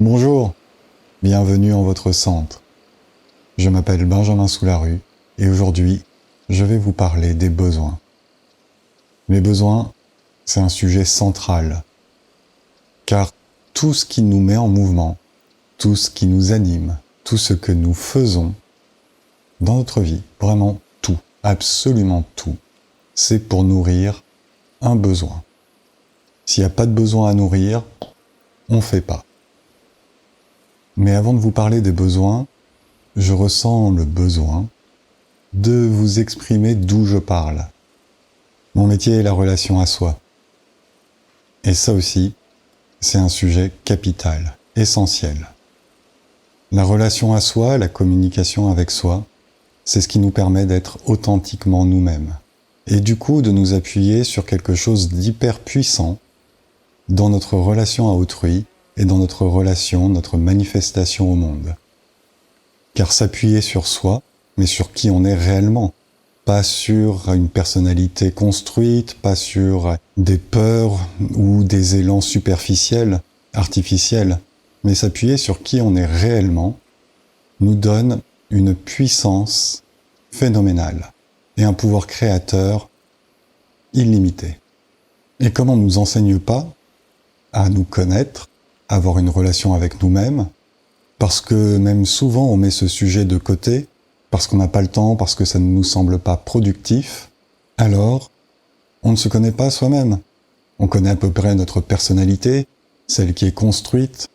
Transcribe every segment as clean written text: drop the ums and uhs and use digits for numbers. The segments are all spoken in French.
Bonjour, bienvenue en votre centre. Je m'appelle Benjamin Soularue et aujourd'hui, je vais vous parler des besoins. Les besoins, c'est un sujet central, car tout ce qui nous met en mouvement, tout ce qui nous anime, tout ce que nous faisons dans notre vie, vraiment tout, absolument tout, c'est pour nourrir un besoin. S'il n'y a pas de besoin à nourrir, on ne fait pas. Mais avant de vous parler des besoins, je ressens le besoin de vous exprimer d'où je parle. Mon métier est la relation à soi. Et ça aussi, c'est un sujet capital, essentiel. La relation à soi, la communication avec soi, c'est ce qui nous permet d'être authentiquement nous-mêmes. Et du coup, de nous appuyer sur quelque chose d'hyper puissant dans notre relation à autrui et dans notre relation, notre manifestation au monde. Car s'appuyer sur soi, mais sur qui on est réellement, pas sur une personnalité construite, pas sur des peurs ou des élans superficiels, artificiels, mais s'appuyer sur qui on est réellement, nous donne une puissance phénoménale et un pouvoir créateur illimité. Et comme on ne nous enseigne pas à nous connaître, à avoir une relation avec nous-mêmes, parce que même souvent on met ce sujet de côté, parce qu'on n'a pas le temps, parce que ça ne nous semble pas productif, alors on ne se connaît pas soi-même. On connaît à peu près notre personnalité, celle qui est construite,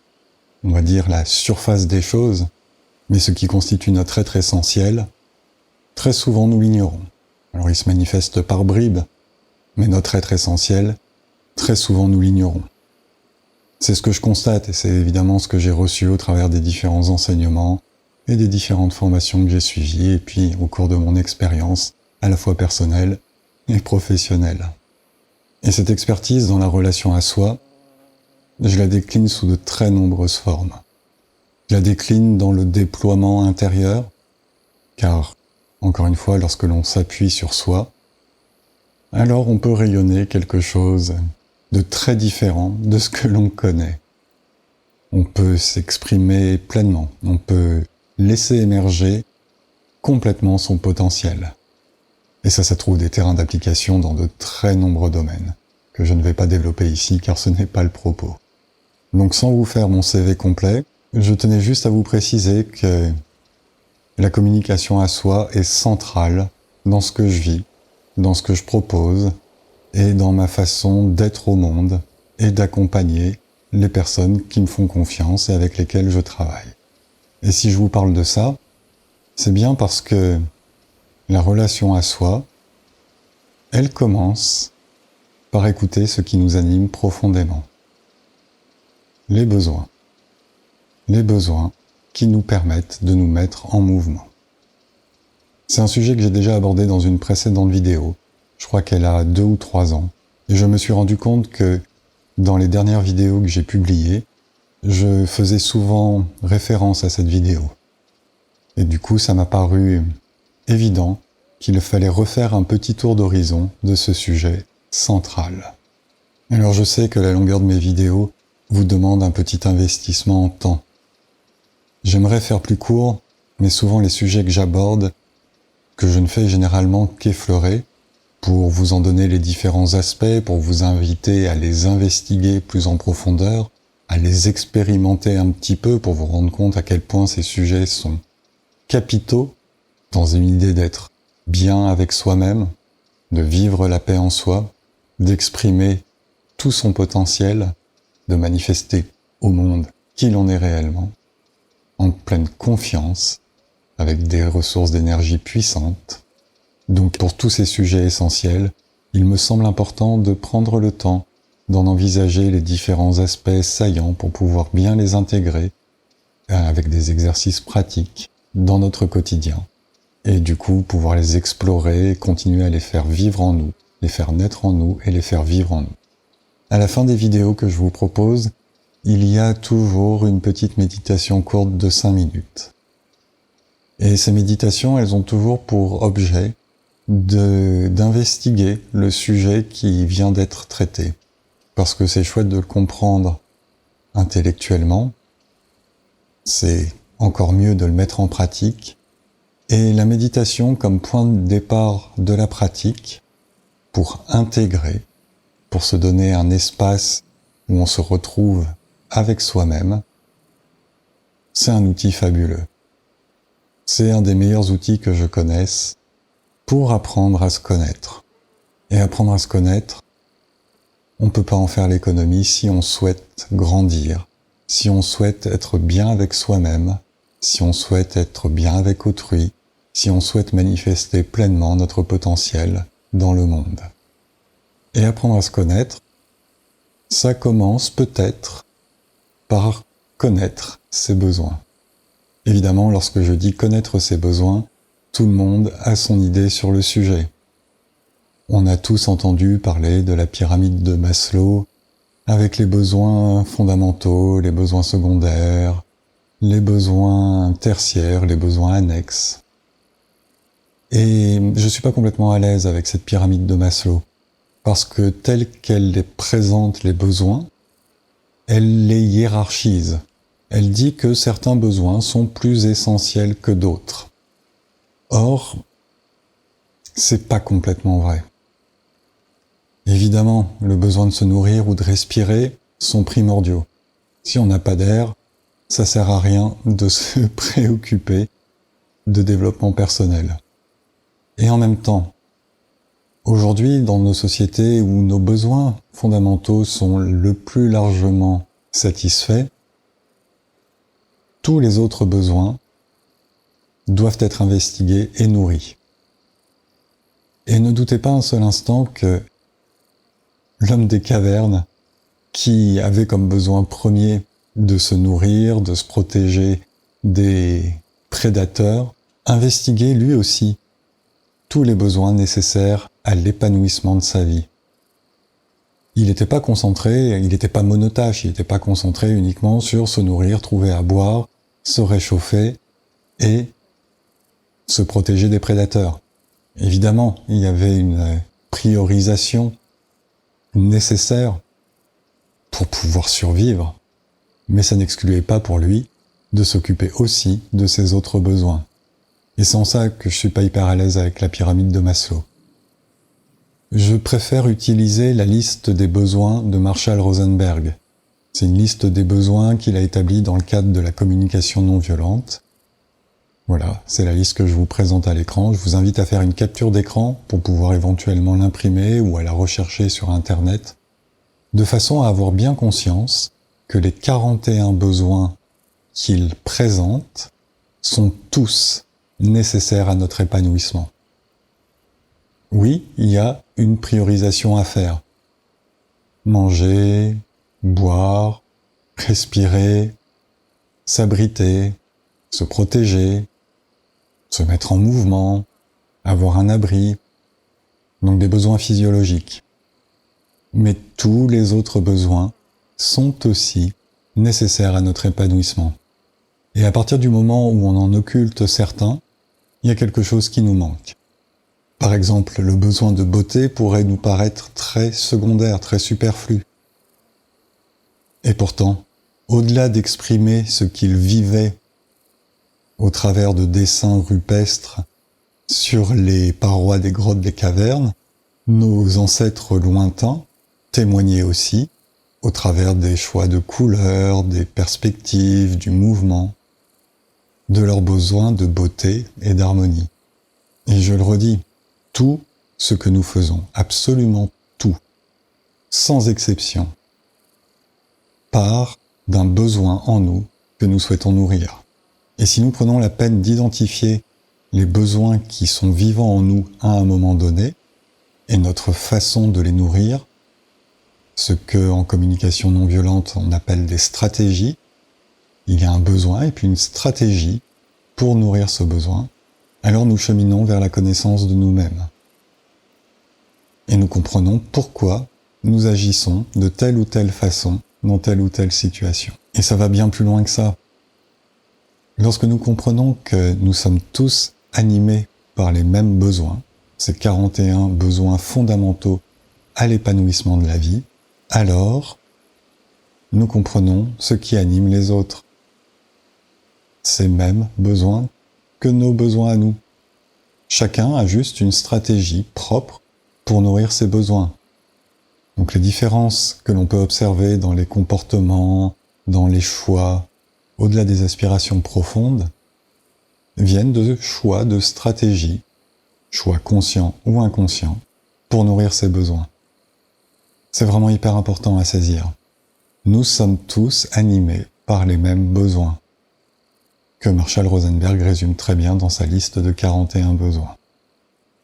on va dire la surface des choses, mais ce qui constitue notre être essentiel, très souvent nous l'ignorons. Alors il se manifeste par bribes, mais notre être essentiel, très souvent nous l'ignorons. C'est ce que je constate et c'est évidemment ce que j'ai reçu au travers des différents enseignements et des différentes formations que j'ai suivies et puis au cours de mon expérience, à la fois personnelle et professionnelle. Et cette expertise dans la relation à soi, je la décline sous de très nombreuses formes. Je la décline dans le déploiement intérieur, car, encore une fois, lorsque l'on s'appuie sur soi, alors on peut rayonner quelque chose de très différent de ce que l'on connaît. On peut s'exprimer pleinement, on peut laisser émerger complètement son potentiel. Et ça trouve des terrains d'application dans de très nombreux domaines, que je ne vais pas développer ici car ce n'est pas le propos. Donc sans vous faire mon CV complet, je tenais juste à vous préciser que la communication à soi est centrale dans ce que je vis, dans ce que je propose, et dans ma façon d'être au monde et d'accompagner les personnes qui me font confiance et avec lesquelles je travaille. Et si je vous parle de ça, c'est bien parce que la relation à soi, elle commence par écouter ce qui nous anime profondément. Les besoins. Les besoins qui nous permettent de nous mettre en mouvement. C'est un sujet que j'ai déjà abordé dans une précédente vidéo. Je crois qu'elle a 2 ou 3 ans. Et je me suis rendu compte que dans les dernières vidéos que j'ai publiées, je faisais souvent référence à cette vidéo. Et du coup, ça m'a paru évident qu'il fallait refaire un petit tour d'horizon de ce sujet central. Alors je sais que la longueur de mes vidéos vous demande un petit investissement en temps. J'aimerais faire plus court, mais souvent les sujets que j'aborde, que je ne fais généralement qu'effleurer, pour vous en donner les différents aspects, pour vous inviter à les investiguer plus en profondeur, à les expérimenter un petit peu pour vous rendre compte à quel point ces sujets sont capitaux dans une idée d'être bien avec soi-même, de vivre la paix en soi, d'exprimer tout son potentiel, de manifester au monde qui l'on est réellement, en pleine confiance, avec des ressources d'énergie puissantes. Donc pour tous ces sujets essentiels, il me semble important de prendre le temps d'en envisager les différents aspects saillants pour pouvoir bien les intégrer avec des exercices pratiques dans notre quotidien. Et du coup, pouvoir les explorer, continuer à les faire vivre en nous, les faire naître en nous et les faire vivre en nous. À la fin des vidéos que je vous propose, il y a toujours une petite méditation courte de 5 minutes. Et ces méditations, elles ont toujours pour objet d'investiguer le sujet qui vient d'être traité. Parce que c'est chouette de le comprendre intellectuellement, c'est encore mieux de le mettre en pratique. Et la méditation comme point de départ de la pratique, pour intégrer, pour se donner un espace où on se retrouve avec soi-même, c'est un outil fabuleux. C'est un des meilleurs outils que je connaisse pour apprendre à se connaître. Et apprendre à se connaître, on ne peut pas en faire l'économie si on souhaite grandir, si on souhaite être bien avec soi-même, si on souhaite être bien avec autrui, si on souhaite manifester pleinement notre potentiel dans le monde. Et apprendre à se connaître, ça commence peut-être par connaître ses besoins. Évidemment, lorsque je dis connaître ses besoins, tout le monde a son idée sur le sujet. On a tous entendu parler de la pyramide de Maslow, avec les besoins fondamentaux, les besoins secondaires, les besoins tertiaires, les besoins annexes. Et je suis pas complètement à l'aise avec cette pyramide de Maslow, parce que telle qu'elle les présente les besoins, elle les hiérarchise. Elle dit que certains besoins sont plus essentiels que d'autres. Or, c'est pas complètement vrai. Évidemment, le besoin de se nourrir ou de respirer sont primordiaux. Si on n'a pas d'air, ça sert à rien de se préoccuper de développement personnel. Et en même temps, aujourd'hui, dans nos sociétés où nos besoins fondamentaux sont le plus largement satisfaits, tous les autres besoins doivent être investigués et nourris. Et ne doutez pas un seul instant que l'homme des cavernes, qui avait comme besoin premier de se nourrir, de se protéger des prédateurs, investiguait lui aussi tous les besoins nécessaires à l'épanouissement de sa vie. Il n'était pas concentré, il n'était pas monotâche, il n'était pas concentré uniquement sur se nourrir, trouver à boire, se réchauffer et se protéger des prédateurs. Évidemment, il y avait une priorisation nécessaire pour pouvoir survivre, mais ça n'excluait pas pour lui de s'occuper aussi de ses autres besoins. Et c'est en ça que je suis pas hyper à l'aise avec la pyramide de Maslow. Je préfère utiliser la liste des besoins de Marshall Rosenberg. C'est une liste des besoins qu'il a établie dans le cadre de la communication non violente. Voilà, c'est la liste que je vous présente à l'écran. Je vous invite à faire une capture d'écran pour pouvoir éventuellement l'imprimer ou à la rechercher sur Internet, de façon à avoir bien conscience que les 41 besoins qu'il présente sont tous nécessaires à notre épanouissement. Oui, il y a une priorisation à faire. Manger, boire, respirer, s'abriter, se protéger, se mettre en mouvement, avoir un abri, donc des besoins physiologiques. Mais tous les autres besoins sont aussi nécessaires à notre épanouissement. Et à partir du moment où on en occulte certains, il y a quelque chose qui nous manque. Par exemple, le besoin de beauté pourrait nous paraître très secondaire, très superflu. Et pourtant, au-delà d'exprimer ce qu'il vivait au travers de dessins rupestres sur les parois des grottes des cavernes, nos ancêtres lointains témoignaient aussi au travers des choix de couleurs, des perspectives, du mouvement, de leurs besoins de beauté et d'harmonie. Et je le redis, tout ce que nous faisons, absolument tout, sans exception, part d'un besoin en nous que nous souhaitons nourrir. Et si nous prenons la peine d'identifier les besoins qui sont vivants en nous à un moment donné, et notre façon de les nourrir, ce que en communication non violente on appelle des stratégies, il y a un besoin et puis une stratégie pour nourrir ce besoin, alors nous cheminons vers la connaissance de nous-mêmes. Et nous comprenons pourquoi nous agissons de telle ou telle façon dans telle ou telle situation. Et ça va bien plus loin que ça. Lorsque nous comprenons que nous sommes tous animés par les mêmes besoins, ces 41 besoins fondamentaux à l'épanouissement de la vie, alors nous comprenons ce qui anime les autres. ces mêmes besoins que nos besoins à nous. Chacun a juste une stratégie propre pour nourrir ses besoins. Donc les différences que l'on peut observer dans les comportements, dans les choix, au-delà des aspirations profondes, viennent de choix de stratégie, choix conscients ou inconscients, pour nourrir ses besoins. C'est vraiment hyper important à saisir. Nous sommes tous animés par les mêmes besoins, que Marshall Rosenberg résume très bien dans sa liste de 41 besoins.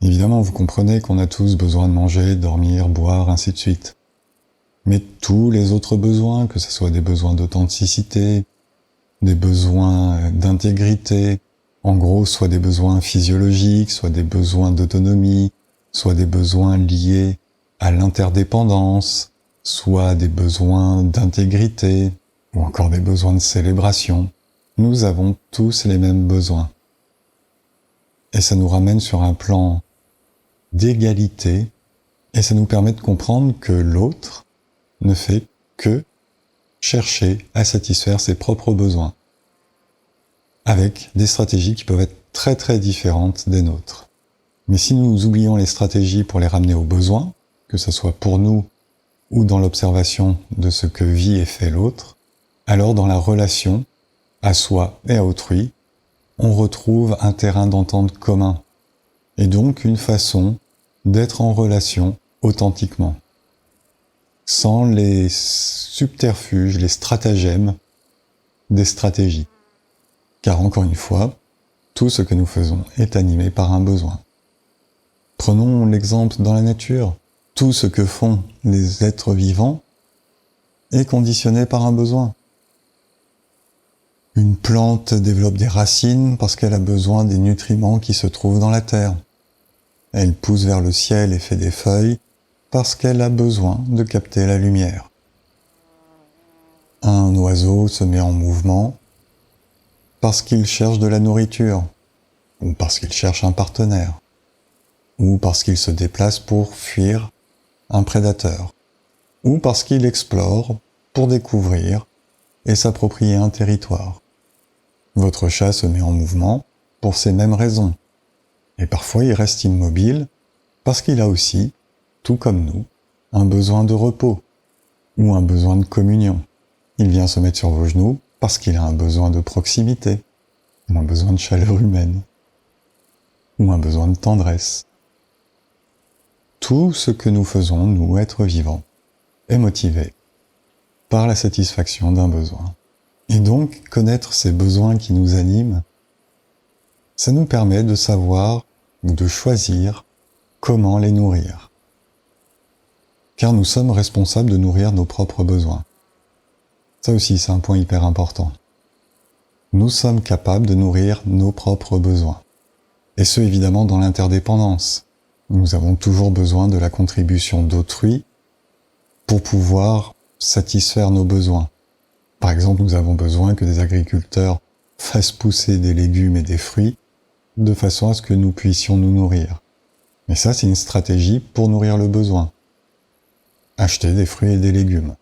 Évidemment, vous comprenez qu'on a tous besoin de manger, dormir, boire, ainsi de suite. Mais tous les autres besoins, que ce soit des besoins d'authenticité, des besoins d'intégrité, en gros, soit des besoins physiologiques, soit des besoins d'autonomie, soit des besoins liés à l'interdépendance, soit des besoins d'intégrité, ou encore des besoins de célébration. Nous avons tous les mêmes besoins. Et ça nous ramène sur un plan d'égalité, et ça nous permet de comprendre que l'autre ne fait que chercher à satisfaire ses propres besoins, avec des stratégies qui peuvent être très très différentes des nôtres. Mais si nous oublions les stratégies pour les ramener aux besoins, que ce soit pour nous ou dans l'observation de ce que vit et fait l'autre, alors dans la relation à soi et à autrui, on retrouve un terrain d'entente commun, et donc une façon d'être en relation authentiquement, sans les subterfuges, les stratagèmes des stratégies. Car encore une fois, tout ce que nous faisons est animé par un besoin. Prenons l'exemple dans la nature. Tout ce que font les êtres vivants est conditionné par un besoin. Une plante développe des racines parce qu'elle a besoin des nutriments qui se trouvent dans la terre. Elle pousse vers le ciel et fait des feuilles parce qu'elle a besoin de capter la lumière. Un oiseau se met en mouvement parce qu'il cherche de la nourriture, ou parce qu'il cherche un partenaire, ou parce qu'il se déplace pour fuir un prédateur, ou parce qu'il explore pour découvrir et s'approprier un territoire. Votre chat se met en mouvement pour ces mêmes raisons. Et parfois il reste immobile parce qu'il a aussi, tout comme nous, un besoin de repos ou un besoin de communion. Il vient se mettre sur vos genoux parce qu'il a un besoin de proximité, ou un besoin de chaleur humaine, ou un besoin de tendresse. Tout ce que nous faisons, nous, êtres vivants, est motivé par la satisfaction d'un besoin. Et donc, connaître ces besoins qui nous animent, ça nous permet de savoir ou de choisir comment les nourrir. Car nous sommes responsables de nourrir nos propres besoins. Ça aussi, c'est un point hyper important. Nous sommes capables de nourrir nos propres besoins. Et ce, évidemment, dans l'interdépendance. Nous avons toujours besoin de la contribution d'autrui pour pouvoir satisfaire nos besoins. Par exemple, nous avons besoin que des agriculteurs fassent pousser des légumes et des fruits de façon à ce que nous puissions nous nourrir. Mais ça, c'est une stratégie pour nourrir le besoin. Acheter des fruits et des légumes.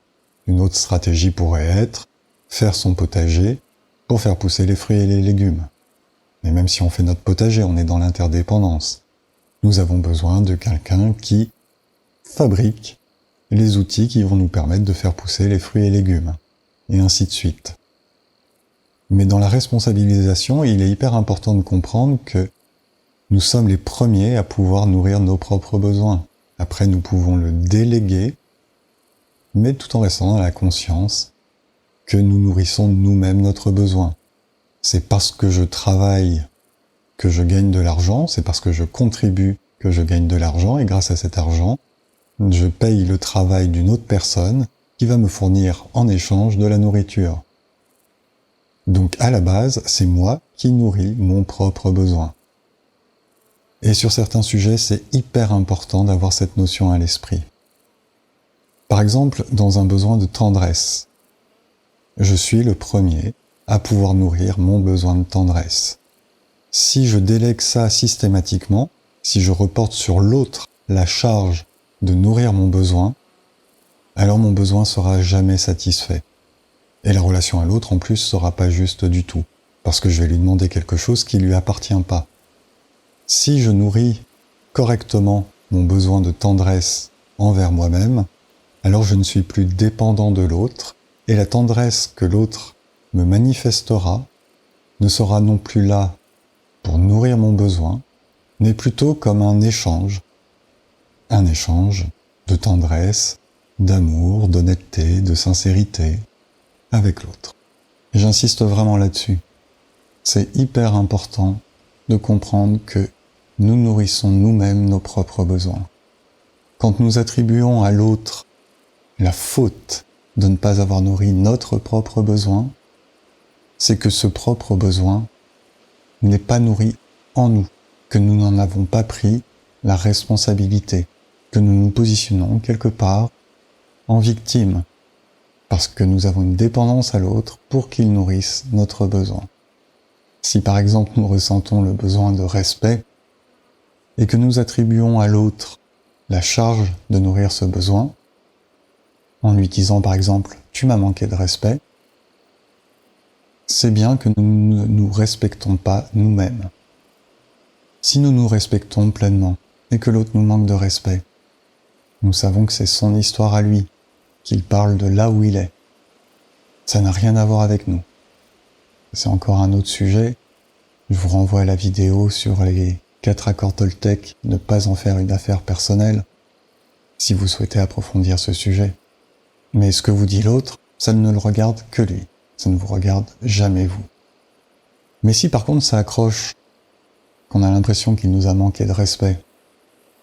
Une autre stratégie pourrait être faire son potager pour faire pousser les fruits et les légumes. Mais même si on fait notre potager, on est dans l'interdépendance. Nous avons besoin de quelqu'un qui fabrique les outils qui vont nous permettre de faire pousser les fruits et légumes, et ainsi de suite. Mais dans la responsabilisation, il est hyper important de comprendre que nous sommes les premiers à pouvoir nourrir nos propres besoins. Après, nous pouvons le déléguer, mais tout en restant dans la conscience que nous nourrissons nous-mêmes notre besoin. C'est parce que je travaille que je gagne de l'argent, c'est parce que je contribue que je gagne de l'argent, et grâce à cet argent, je paye le travail d'une autre personne qui va me fournir en échange de la nourriture. Donc à la base, c'est moi qui nourris mon propre besoin. Et sur certains sujets, c'est hyper important d'avoir cette notion à l'esprit. Par exemple, dans un besoin de tendresse, je suis le premier à pouvoir nourrir mon besoin de tendresse. Si je délègue ça systématiquement, si je reporte sur l'autre la charge de nourrir mon besoin, alors mon besoin sera jamais satisfait. Et la relation à l'autre, en plus, sera pas juste du tout. parce que je vais lui demander quelque chose qui ne lui appartient pas. Si je nourris correctement mon besoin de tendresse envers moi-même, alors je ne suis plus dépendant de l'autre, et la tendresse que l'autre me manifestera ne sera non plus là pour nourrir mon besoin, mais plutôt comme un échange de tendresse, d'amour, d'honnêteté, de sincérité avec l'autre. Et j'insiste vraiment là-dessus. C'est hyper important de comprendre que nous nourrissons nous-mêmes nos propres besoins. Quand nous attribuons à l'autre la faute de ne pas avoir nourri notre propre besoin, c'est que ce propre besoin n'est pas nourri en nous, que nous n'en avons pas pris la responsabilité, que nous nous positionnons quelque part en victime, parce que nous avons une dépendance à l'autre pour qu'il nourrisse notre besoin. Si par exemple nous ressentons le besoin de respect, et que nous attribuons à l'autre la charge de nourrir ce besoin, en lui disant par exemple « tu m'as manqué de respect », c'est bien que nous ne nous respectons pas nous-mêmes. Si nous nous respectons pleinement et que l'autre nous manque de respect, nous savons que c'est son histoire à lui, qu'il parle de là où il est. Ça n'a rien à voir avec nous. C'est encore un autre sujet. Je vous renvoie à la vidéo sur les 4 accords Toltec, ne pas en faire une affaire personnelle, si vous souhaitez approfondir ce sujet. Mais ce que vous dit l'autre, ça ne le regarde que lui. Ça ne vous regarde jamais vous. Mais si par contre ça accroche, qu'on a l'impression qu'il nous a manqué de respect,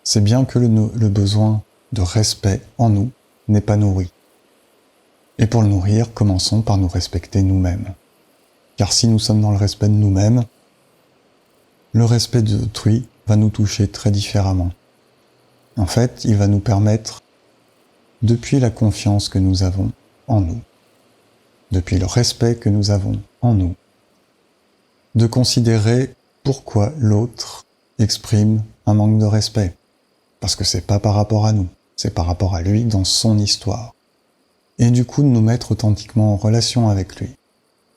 c'est bien que le besoin de respect en nous n'est pas nourri. Et pour le nourrir, commençons par nous respecter nous-mêmes. Car si nous sommes dans le respect de nous-mêmes, le respect d'autrui va nous toucher très différemment. En fait, il va nous permettre, depuis la confiance que nous avons en nous, depuis le respect que nous avons en nous, de considérer pourquoi l'autre exprime un manque de respect. Parce que c'est pas par rapport à nous, c'est par rapport à lui dans son histoire. Et du coup de nous mettre authentiquement en relation avec lui,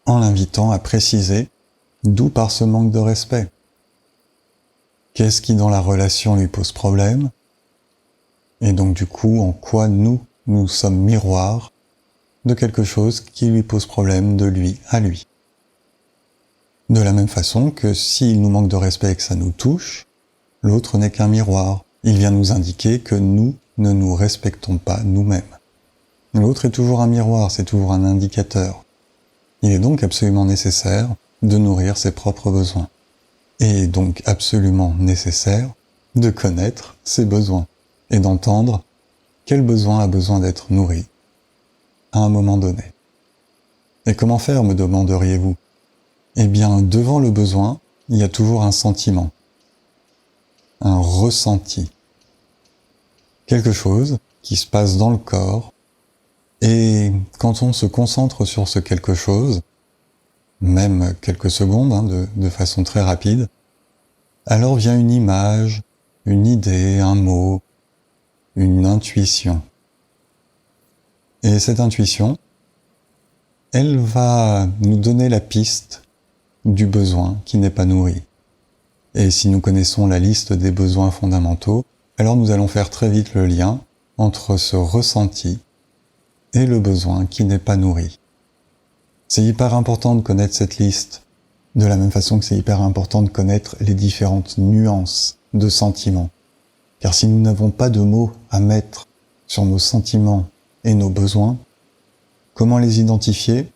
en l'invitant à préciser d'où part ce manque de respect. Qu'est-ce qui dans la relation lui pose problème? Et donc du coup, en quoi nous sommes miroirs de quelque chose qui lui pose problème de lui à lui. De la même façon que s'il nous manque de respect et que ça nous touche, l'autre n'est qu'un miroir. Il vient nous indiquer que nous ne nous respectons pas nous-mêmes. L'autre est toujours un miroir, c'est toujours un indicateur. Il est donc absolument nécessaire de nourrir ses propres besoins. Et donc absolument nécessaire de connaître ses besoins et d'entendre quel besoin a besoin d'être nourri à un moment donné. Et comment faire, me demanderiez-vous? Eh bien, devant le besoin, il y a toujours un sentiment, un ressenti, quelque chose qui se passe dans le corps, et quand on se concentre sur ce quelque chose, même quelques secondes, de façon très rapide, alors vient une image, une idée, un mot, une intuition. Et cette intuition, elle va nous donner la piste du besoin qui n'est pas nourri. Et si nous connaissons la liste des besoins fondamentaux, alors nous allons faire très vite le lien entre ce ressenti et le besoin qui n'est pas nourri. C'est hyper important de connaître cette liste, de la même façon que c'est hyper important de connaître les différentes nuances de sentiments. Car si nous n'avons pas de mots à mettre sur nos sentiments et nos besoins, comment les identifier,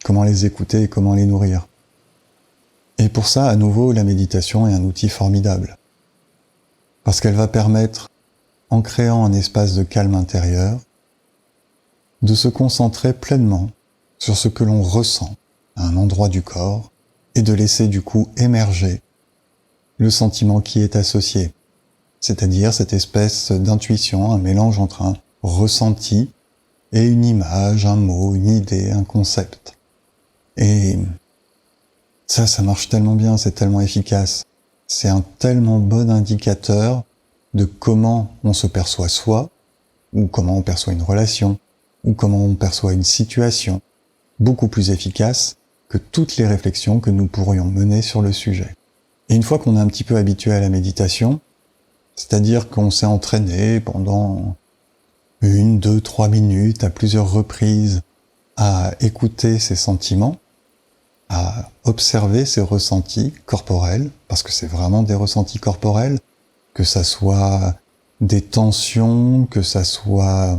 comment les écouter et comment les nourrir? Et pour ça, à nouveau, la méditation est un outil formidable. Parce qu'elle va permettre, en créant un espace de calme intérieur, de se concentrer pleinement sur ce que l'on ressent à un endroit du corps et de laisser du coup émerger le sentiment qui est associé. C'est-à-dire cette espèce d'intuition, un mélange entre un ressenti et une image, un mot, une idée, un concept. Et ça marche tellement bien, c'est tellement efficace. C'est un tellement bon indicateur de comment on se perçoit soi, ou comment on perçoit une relation, ou comment on perçoit une situation, beaucoup plus efficace que toutes les réflexions que nous pourrions mener sur le sujet. Et une fois qu'on est un petit peu habitué à la méditation, c'est-à-dire qu'on s'est entraîné pendant 1, 2, 3 minutes à plusieurs reprises à écouter ses sentiments, à observer ses ressentis corporels, parce que c'est vraiment des ressentis corporels, que ça soit des tensions, que ça soit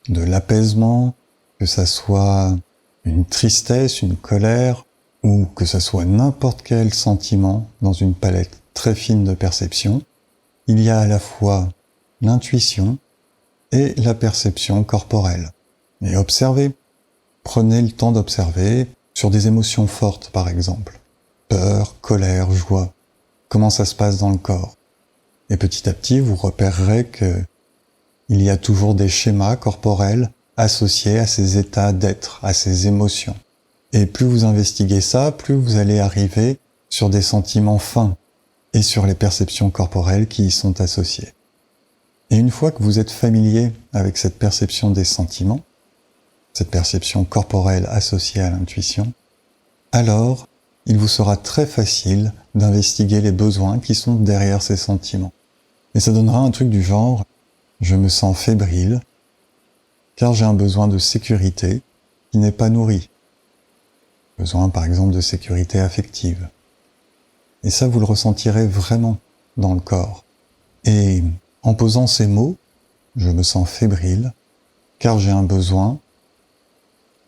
de l'apaisement, que ça soit une tristesse, une colère, ou que ça soit n'importe quel sentiment dans une palette très fine de perception, il y a à la fois l'intuition et la perception corporelle. Et observez, prenez le temps d'observer sur des émotions fortes par exemple, peur, colère, joie, comment ça se passe dans le corps. Et petit à petit, vous repérerez que il y a toujours des schémas corporels associés à ces états d'être, à ces émotions. Et plus vous investiguez ça, plus vous allez arriver sur des sentiments fins et sur les perceptions corporelles qui y sont associées. Et une fois que vous êtes familier avec cette perception des sentiments, cette perception corporelle associée à l'intuition, alors il vous sera très facile d'investiguer les besoins qui sont derrière ces sentiments. Et ça donnera un truc du genre « je me sens fébrile, car j'ai un besoin de sécurité qui n'est pas nourri ». Besoin par exemple de sécurité affective. Et ça, vous le ressentirez vraiment dans le corps. Et en posant ces mots, je me sens fébrile, car j'ai un besoin,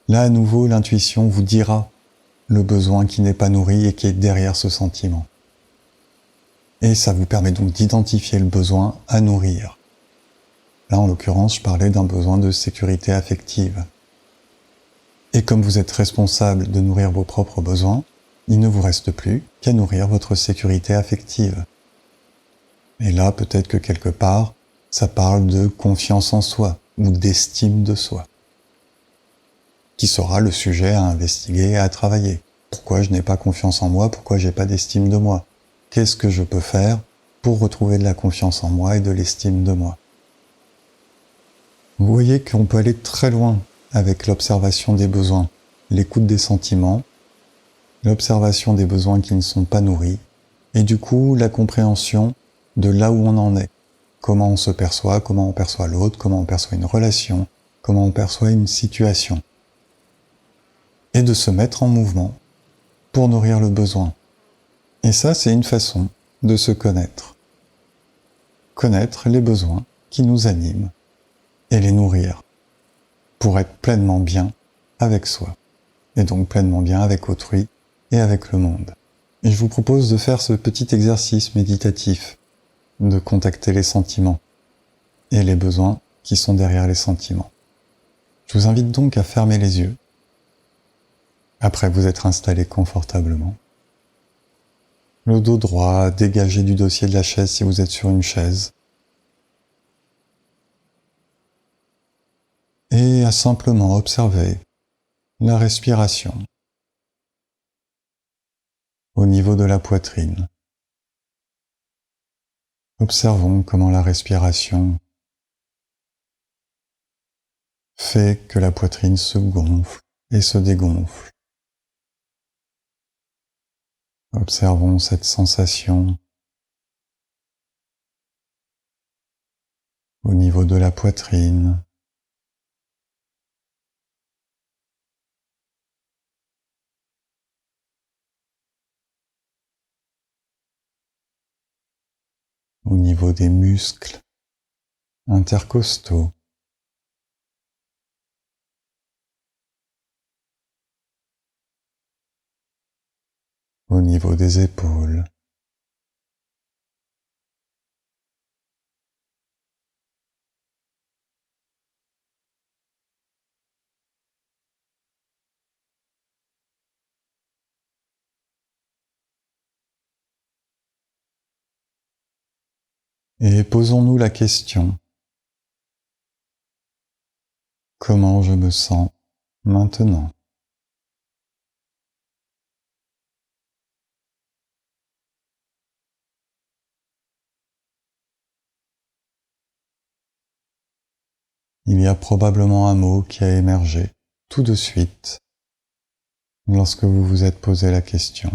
là à nouveau l'intuition vous dira le besoin qui n'est pas nourri et qui est derrière ce sentiment. Et ça vous permet donc d'identifier le besoin à nourrir. Là en l'occurrence, je parlais d'un besoin de sécurité affective. Et comme vous êtes responsable de nourrir vos propres besoins, il ne vous reste plus qu'à nourrir votre sécurité affective. Et là, peut-être que quelque part, ça parle de confiance en soi ou d'estime de soi, qui sera le sujet à investiguer et à travailler. Pourquoi je n'ai pas confiance en moi? Pourquoi j'ai pas d'estime de moi? Qu'est-ce que je peux faire pour retrouver de la confiance en moi et de l'estime de moi? Vous voyez qu'on peut aller très loin avec l'observation des besoins, l'écoute des sentiments, l'observation des besoins qui ne sont pas nourris, et du coup la compréhension de là où on en est, comment on se perçoit, comment on perçoit l'autre, comment on perçoit une relation, comment on perçoit une situation, et de se mettre en mouvement pour nourrir le besoin. Et ça, c'est une façon de se connaître. Connaître les besoins qui nous animent et les nourrir pour être pleinement bien avec soi, et donc pleinement bien avec autrui et avec le monde. Et je vous propose de faire ce petit exercice méditatif, de contacter les sentiments et les besoins qui sont derrière les sentiments. Je vous invite donc à fermer les yeux, après vous être installé confortablement. Le dos droit, dégagé du dossier de la chaise si vous êtes sur une chaise. Et à simplement observer la respiration au niveau de la poitrine. Observons comment la respiration fait que la poitrine se gonfle et se dégonfle. Observons cette sensation au niveau de la poitrine. Au niveau des muscles intercostaux. Au niveau des épaules. Et posons-nous la question, comment je me sens maintenant? Il y a probablement un mot qui a émergé tout de suite lorsque vous vous êtes posé la question.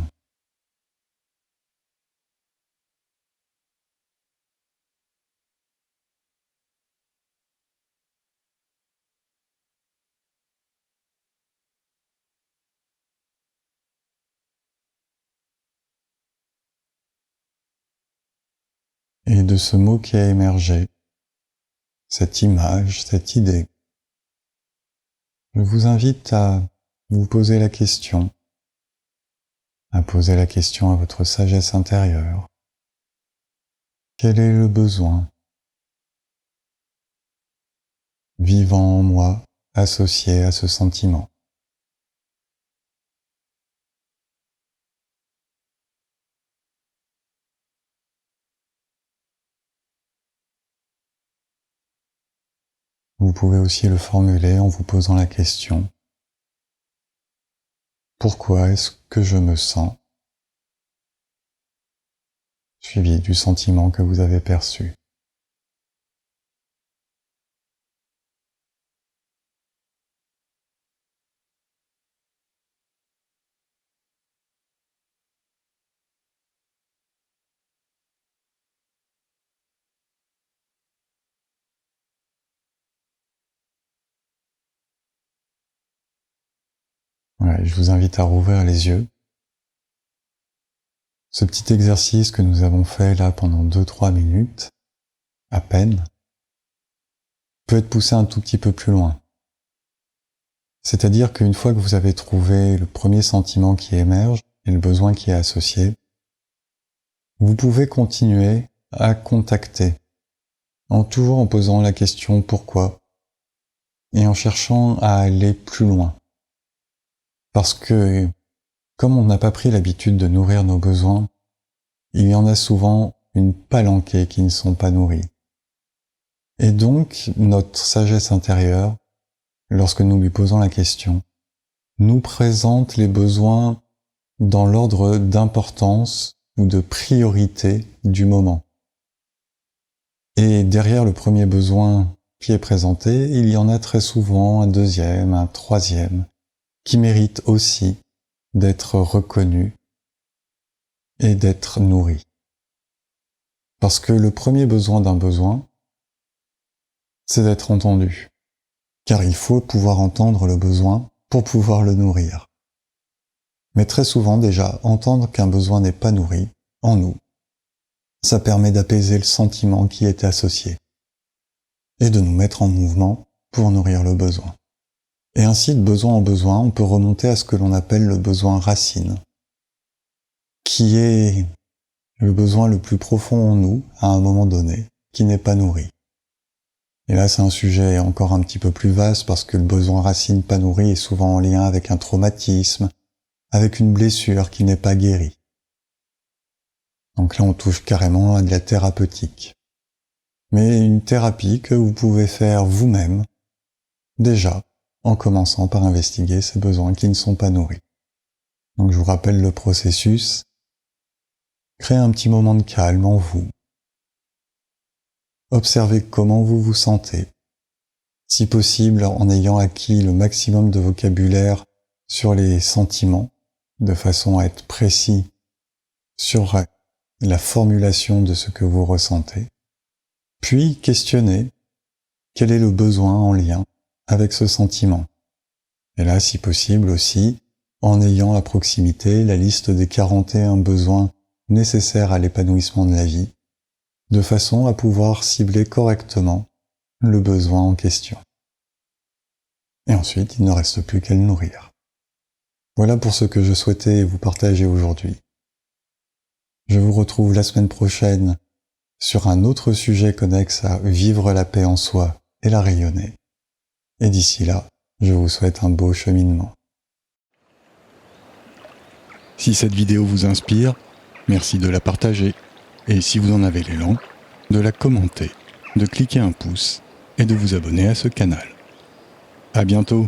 Et de ce mot qui a émergé, cette image, cette idée, je vous invite à vous poser la question, à poser la question à votre sagesse intérieure. Quel est le besoin vivant en moi associé à ce sentiment? Vous pouvez aussi le formuler en vous posant la question: pourquoi est-ce que je me sens? Suivi du sentiment que vous avez perçu. Voilà, je vous invite à rouvrir les yeux. Ce petit exercice que nous avons fait là pendant 2-3 minutes, à peine, peut être poussé un tout petit peu plus loin. C'est-à-dire qu'une fois que vous avez trouvé le premier sentiment qui émerge et le besoin qui est associé, vous pouvez continuer à contacter, toujours en posant la question pourquoi et en cherchant à aller plus loin. Parce que, comme on n'a pas pris l'habitude de nourrir nos besoins, il y en a souvent une palanquée qui ne sont pas nourris. Et donc, notre sagesse intérieure, lorsque nous lui posons la question, nous présente les besoins dans l'ordre d'importance ou de priorité du moment. Et derrière le premier besoin qui est présenté, il y en a très souvent un deuxième, un troisième, qui mérite aussi d'être reconnu et d'être nourri. Parce que le premier besoin d'un besoin, c'est d'être entendu. Car il faut pouvoir entendre le besoin pour pouvoir le nourrir. Mais très souvent déjà, entendre qu'un besoin n'est pas nourri en nous, ça permet d'apaiser le sentiment qui est associé et de nous mettre en mouvement pour nourrir le besoin. Et ainsi, de besoin en besoin, on peut remonter à ce que l'on appelle le besoin racine, qui est le besoin le plus profond en nous, à un moment donné, qui n'est pas nourri. Et là, c'est un sujet encore un petit peu plus vaste, parce que le besoin racine pas nourri est souvent en lien avec un traumatisme, avec une blessure qui n'est pas guérie. Donc là, on touche carrément à de la thérapeutique. Mais une thérapie que vous pouvez faire vous-même, déjà, en commençant par investiguer ces besoins qui ne sont pas nourris. Donc je vous rappelle le processus. Créez un petit moment de calme en vous. Observez comment vous vous sentez. Si possible, en ayant acquis le maximum de vocabulaire sur les sentiments, de façon à être précis sur la formulation de ce que vous ressentez. Puis questionnez quel est le besoin en lien avec ce sentiment. Et là, si possible aussi, en ayant à proximité la liste des 41 besoins nécessaires à l'épanouissement de la vie, de façon à pouvoir cibler correctement le besoin en question. Et ensuite, il ne reste plus qu'à le nourrir. Voilà pour ce que je souhaitais vous partager aujourd'hui. Je vous retrouve la semaine prochaine sur un autre sujet connexe à vivre la paix en soi et la rayonner. Et d'ici là, je vous souhaite un beau cheminement. Si cette vidéo vous inspire, merci de la partager. Et si vous en avez l'élan, de la commenter, de cliquer un pouce et de vous abonner à ce canal. À bientôt!